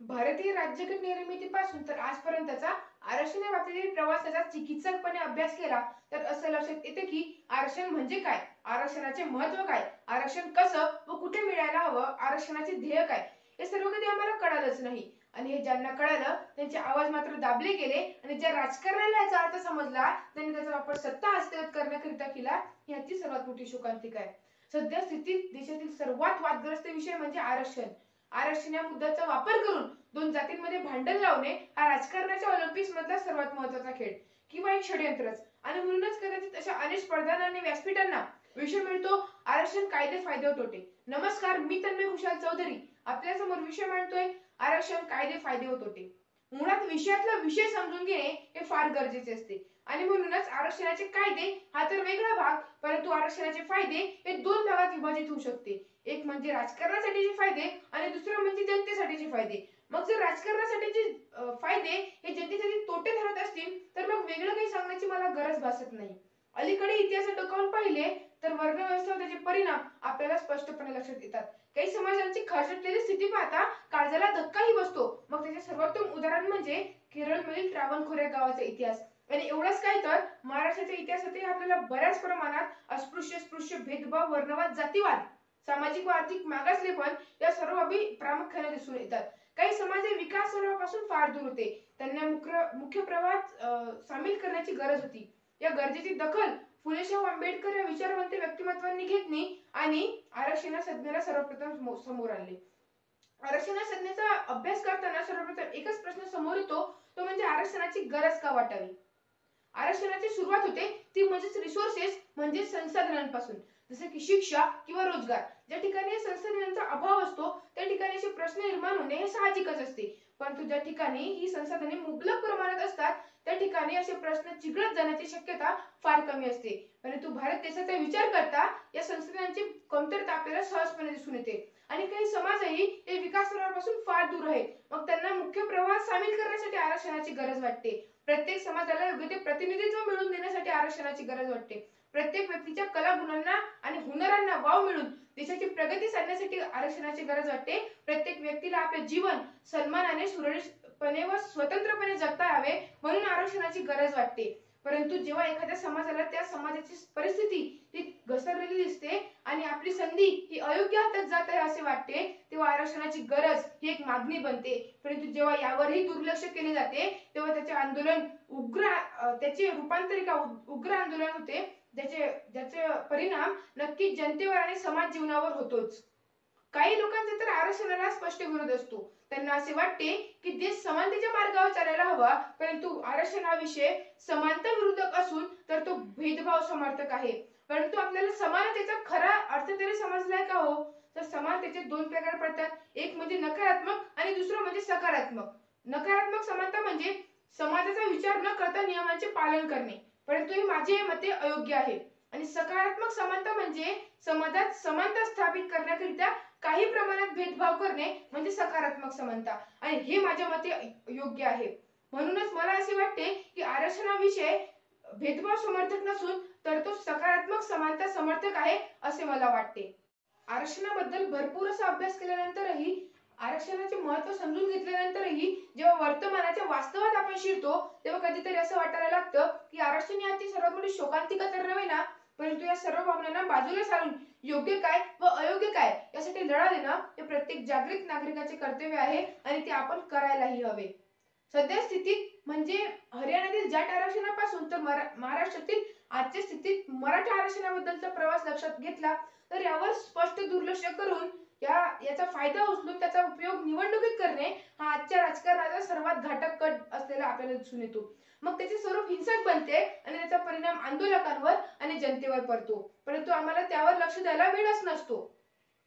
भारतीय राज्यघटना निर्मितीपासून तर आजपर्यंतचा आरक्षणाबाबतीतील प्रवासाचा चिकित्सकपणे अभ्यास केला तर असं लक्षात येते की आरक्षण म्हणजे काय, आरक्षणाचे महत्व काय, आरक्षण कसं व कुठे मिळायला हवं, आरक्षणाचे ध्येय काय, हे सर्व कधी आम्हाला कळालंच नाही. आणि हे ज्यांना कळालं त्यांचे आवाज मात्र दाबले गेले आणि ज्या राजकारणाला याचा अर्थ समजला त्यांनी त्याचा वापर सत्ता हस्तगत करण्याकरिता केला. ह्याची सर्वात मोठी शोकांतिका आहे. सध्या स्थितीत देशातील सर्वात वादग्रस्त विषय म्हणजे आरक्षण. आरक्षण या मुद्द्याचा वापर करून दोन जातींमध्ये भांडण लावणे हा राजकारणाच्या ऑलिम्पिक्स मधला सर्वात महत्वाचा खेळ किंवा एक षडयंत्रच. आणि म्हणूनच कदाचित अशा अनेक स्पर्धांना आणि व्यासपीठांना विषय मिळतो आरक्षण कायदे फायदे व तोटे. नमस्कार, मी तन्मय खुशाल चौधरी आपल्या समोर विषय मांडतोय आरक्षण कायदे फायदे व तोटे. मुळात विषयातला विषय समजून घेणे हे फार गरजेचे असते आणि म्हणूनच आरक्षणाचे कायदे हा तर वेगळा भाग, परंतु आरक्षणाचे फायदे हे दोन भागात विभाजित होऊ शकते. एक म्हणजे राजकारणासाठीचे फायदे आणि दुसरं म्हणजे जनतेसाठीचे फायदे. मग जर राजकारणासाठीचे फायदे हे जनतेसाठी तोटे ठरत असतील तर मग वेगळं काही सांगण्याची मला गरज भासत नाही. अलीकडे इतिहासात डोकावून पाहिले तर वर्णव्यवस्था व त्याचे परिणाम आपल्याला स्पष्टपणे लक्षात येतात. काही समाजांची खरचटलेली स्थिती पाहता काळजाला धक्काही बसतो. मग त्याचे सर्वोत्तम उदाहरण म्हणजे केरळमधील त्रावणकोर या गावाचा इतिहास. आणि एवढंच काय तर महाराष्ट्राच्या इतिहासातही आपल्याला बऱ्याच प्रमाणात अस्पृश्य, स्पृश्य, भेदभाव, वर्णवाद, जातीवाद, सामाजिक व आर्थिक मागासलेपण या सर्व बाबी प्रामुख्याने दिसून येतात. काही समाज हे विकास सर्वापासून फार दूर होते. त्यांना मुख्य प्रवाहात सामील करण्याची गरज होती. या गरजेची दखल फुले शाहू आंबेडकर या विचारवंत व्यक्तिमत्वांनी घेतली आणि आरक्षण संज्ञेला सर्वप्रथम समोर आणले. आरक्षण संज्ञेचा अभ्यास करताना सर्वप्रथम एकच प्रश्न समोर येतो, तो म्हणजे आरक्षणाची गरज का वाटावी. आरक्षणाची सुरुवात होते ती म्हणजेच रिसोर्सेस म्हणजे संसाधनांपासून, जसे की शिक्षा किंवा रोजगार. ज्या ठिकाणी संसाधनांचा अभाव असतो त्या ठिकाणी असे प्रश्न निर्माण होणे हे साहजिकच असते. परंतु ज्या ठिकाणी ही संसाधने मुबलक प्रमाणात असतात त्या ठिकाणी असे प्रश्न चिघळत जाण्याची शक्यता फार कमी असते. परंतु भारत देशाचा विचार करता या संसाधनांची कमतरता आपल्याला सहजपणे दिसून येते. आणि काही समाजही हे विकास स्तरापासून फार दूर आहेत. मग त्यांना मुख्य प्रवाहात सामील करण्यासाठी आरक्षणाची गरज वाटते. प्रत्येक समाजाला योग्य ते प्रतिनिधित्व मिळवून देण्यासाठी आरक्षणाची गरज वाटते. प्रत्येक व्यक्तीच्या कला गुणांना आणि हुनरांना वाव मिळून देशाची प्रगती साधण्यासाठी आरक्षणाची गरज वाटते. प्रत्येक व्यक्तीला आपले जीवन सन्मानाने, सुरळीतपणे व स्वतंत्रपणे जगता यावे म्हणून आरक्षणाची गरज वाटते. परंतु जेव्हा एखाद्या समाजाला त्या समाजाची परिस्थिती ही घसरलेली दिसते आणि आपली संधी ही अयोग्य हातात जात आहे असे वाटते तेव्हा आरक्षणाची गरज ही एक मागणी बनते. परंतु जेव्हा यावरही दुर्लक्ष केले जाते तेव्हा त्याचे आंदोलन त्याचे रूपांतरिका उग्र आंदोलन होते, ज्याचे परिणाम नक्की जनतेवर आणि समाज जीवनावर होतोच. काही लोकांचा तर आरक्षणाला स्पष्ट विरोध असतो. त्यांना असे वाटते की देश समानतेच्या मार्गावर चालायला हवा, परंतु आरक्षण हा विषय समानता विरोधक असून तर तो भेदभाव समर्थक आहे. परंतु आपल्याला समानतेचा खरा अर्थ तरी समजलाय का हो? तर समानतेचे दोन प्रकार पडतात, एक म्हणजे नकारात्मक आणि दुसरं म्हणजे सकारात्मक. नकारात्मक समानता म्हणजे समाजाचा विचार न करता नियमांचे पालन करणे, परंतु हे माझे मते अयोग्य आहे. आणि सकारात्मक समानता म्हणजे समाजात समानता स्थापित करण्याकरिता काही प्रमाणात भेदभाव करणे म्हणजे सकारात्मक समानता, आणि हे माझ्या मते योग्य आहे. म्हणूनच मला असे वाटते की आरक्षण हा विषय भेदभाव समर्थक नसून तर तो सकारात्मक समानता समर्थक आहे असे मला वाटते. आरक्षणाबद्दल भरपूर असा अभ्यास केल्यानंतरही, आरक्षणाचे महत्व समजून घेतल्यानंतरही जेव्हा वर्तमानाच्या वास्तवात आपण शिरतो तेव्हा कधीतरी असं वाटायला लागतं की आरक्षण याची सर्वात मोठी शोकांतिका तर नव्हे ना, परंतु या सर्व भावनांना बाजूला सारून योग्य काय व अयोग्य काय यासाठी लढा देणं हे प्रत्येक जागृत नागरिकाचे कर्तव्य आहे आणि ते आपण करायलाही हवे. सध्या स्थितीत म्हणजे हरियाणातील जाट आरक्षणापासून तर महाराष्ट्रातील आजच्या स्थितीत मराठा आरक्षणाबद्दलचा प्रवास लक्षात घेतला तर यावर स्पष्ट दुर्लक्ष करून याचा फायदा उचलून त्याचा उपयोग निवडणुकीत करणे हा आजच्या राजकारणाचा सर्वात घातक कट असलेला आपल्याला दिसून येतो. मग त्याचे स्वरूप हिंसक बनते आणि त्याचा परिणाम आंदोलकांवर आणि जनतेवर पडतो, परंतु आम्हाला त्यावर लक्ष द्यायला वेळच नसतो.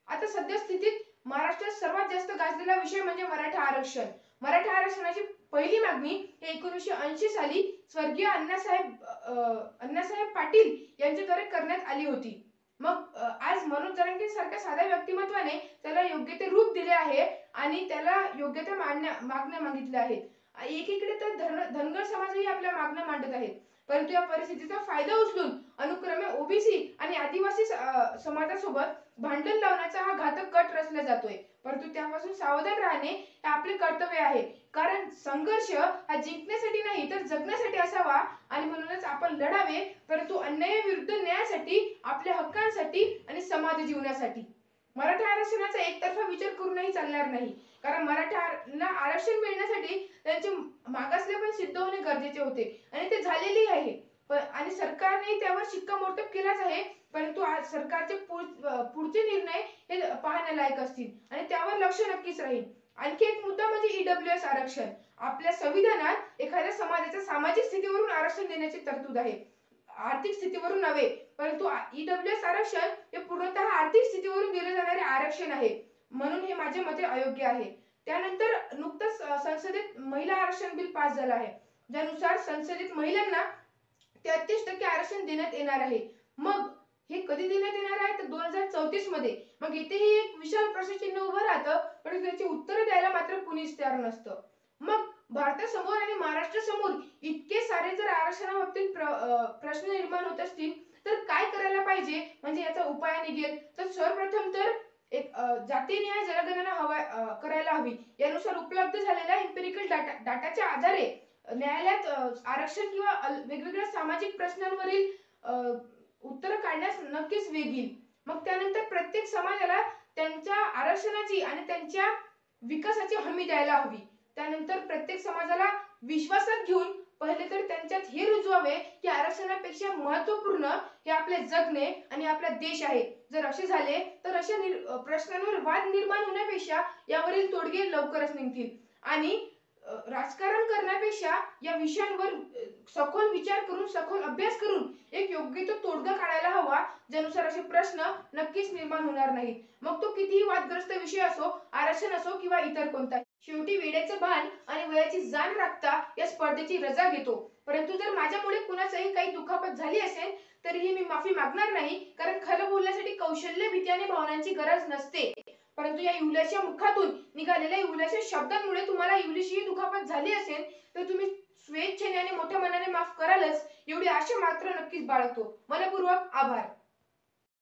आता सध्या स्थितीत महाराष्ट्रात सर्वात जास्त गाजलेला विषय म्हणजे मराठा आरक्षण. मराठा आरक्षणाची पहिली मागणी 1980 साली स्वर्गीय अण्णासाहेब पाटील यांच्याद्वारे करण्यात आली होती. मग आज मनोज जरांगे सारख्या साध्या व्यक्तिमत्वाने त्याला योग्य ते रूप दिले आहे आणि त्याला योग्य त्या मागण्या मागितल्या आहेत. एकीकडे तर धनगर समाजही आपल्या मागण्या मांडत आहेत, परंतु या परिस्थितीचा फायदा उचलून अनुक्रमे ओबीसी आणि आदिवासी समाजासोबत भांडण लावण्याचा हा घातक कट रचला जातोय. परंतु त्यापासून सावधान राहणे हे आपले कर्तव्य आहे. कारण संघर्ष हा जिंकण्यासाठी नाही तर जगण्यासाठी असावा आणि म्हणूनच आपण लढावे, परंतु अन्यायाविरुद्ध न्यायासाठी, आपल्या हक्कांसाठी आणि समाज जीवनासाठी. मराठा आरक्षणाचा एकतर्फा विचार करूनही चालणार नाही. कारण मराठ्यांना आरक्षण मिळण्यासाठी त्यांचे मागासलेपण सिद्ध होणे गरजेचे होते आणि ते झालेले आहे. आणि सरकारने त्यावर शिक्कामोर्तब केलाच आहे. परंतु आज सरकारचे पुढचे निर्णय हे पाहण्यालायक असतील आणि त्यावर लक्ष नक्कीच राहील. आणखी एक मुद्दा म्हणजे ईडब्ल्यूएस आरक्षण. आपल्या संविधानात एखाद्या समाजाच्या सामाजिक स्थितीवरून आरक्षण देण्याची तरतूद आहे, आर्थिक स्थितीवरून नव्हे. परंतु ईडब्ल्यूएस आरक्षण हे पूर्णतः आर्थिक स्थितीवरून दिले जाणारे आरक्षण आहे, म्हणून हे माझ्या मते अयोग्य आहे. त्यानंतर नुकतंच संसदेत महिला आरक्षण बिल पास झालं आहे, ज्यानुसार संसदेत महिलांना 33% आरक्षण देण्यात येणार आहे. मग हे कधी देण्यात येणार आहे तर 2034 मध्ये. मग इथेही एक विशाल प्रश्नचिन्ह उभं राहतं, पण त्याची उत्तरं द्यायला मात्र कुणीच तयार नसतं. मग भारतासमोर आणि महाराष्ट्रासमोर इतके सारे जर आरक्षणाबाबतीत प्रश्न निर्माण होत असतील तर काय करायला पाहिजे, म्हणजे याचा उपाय निघेल तर सर्वप्रथम तर एक जातीनिहाय जनगणना करायला हवी. यानुसार उपलब्ध झालेल्या एम्पिरिकल डाटाच्या आधारे न्यायालयात आरक्षण किंवा वेगवेगळ्या सामाजिक प्रश्नांवरील उत्तर काढण्यास नक्कीच वेग येईल. मग त्यानंतर प्रत्येक समाजाला त्यांच्या आरक्षणाची आणि त्यांच्या विकासाची हमी द्यायला हवी. त्यानंतर प्रत्येक समाजाला विश्वासात घेऊन पहिले तर त्यांच्यात हे रुजवावे की आरक्षणापेक्षा महत्त्वपूर्ण हे आपले जगणे आणि आपला देश आहे. जर असे झाले तर अशा प्रश्नांवर वाद निर्माण होण्यापेक्षा यावरील तोडगे लवकरच निघतील. आणि राजकारण करण्यापेक्षा या विषयांवर सखोल विचार करून, सखोल अभ्यास करून एक योग्य तो तोडगा काढायला हवा, ज्यानुसार असे प्रश्न नक्कीच निर्माण होणार नाहीत. मग तो कितीही वादग्रस्त विषय असो, आरक्षण असो किंवा इतर कोणताही. शेवटी वेळेचं भान आणि वयाची जाण राखता या स्पर्धेची रजा घेतो. परंतु जर माझ्यामुळे कुणाचंही काही दुखापत झाली असेल तरीही मी माफी मागणार नाही. कारण खरं बोलण्यासाठी कौशल्य, भीती आणि भावनांची गरज नसते. परंतु या इवल्याशा मुखातून निघालेल्या इवल्याशा शब्दांमुळे तुम्हाला इवलीशी दुखापत झाली असेल तर तुम्ही स्वेच्छेने आणि मोठ्या मनाने माफ करालच, एवढी आशा मात्र नक्कीच बाळगतो. मनपूर्वक आभार.